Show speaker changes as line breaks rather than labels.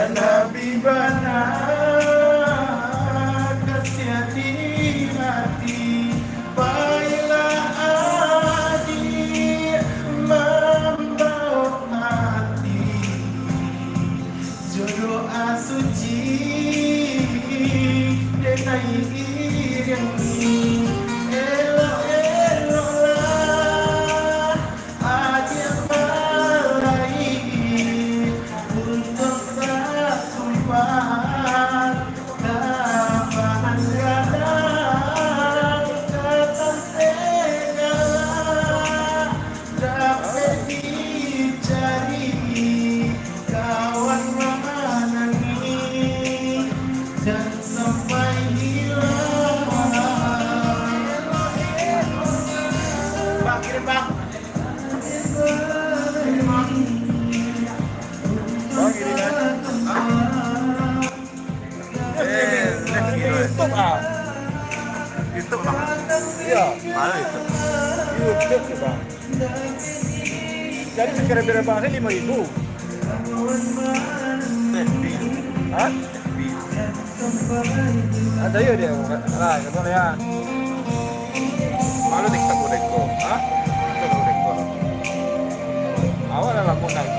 Nabi bana kasiati mati Baiklah adik membawa hati Jodoh asuci Denai iriangi Elok-eloklah adik malai Untuk bersumpah Kapan kadang kata segala Dapat dicari kawan menangi Dan sampai hilang Bang, kirim bang
Bang, ini kan. YouTube ah.
YouTube bang.
Iya,
Mana itu?
YouTube sih bang. Jadi subscriber bang saya 5.000.
FB.
Hah?
FB.
Ada ya dia. Lah, ketemu ya.
Malu TikTok udah ko.
Hah?
TikTok udah ko.
Awal lah mau naik.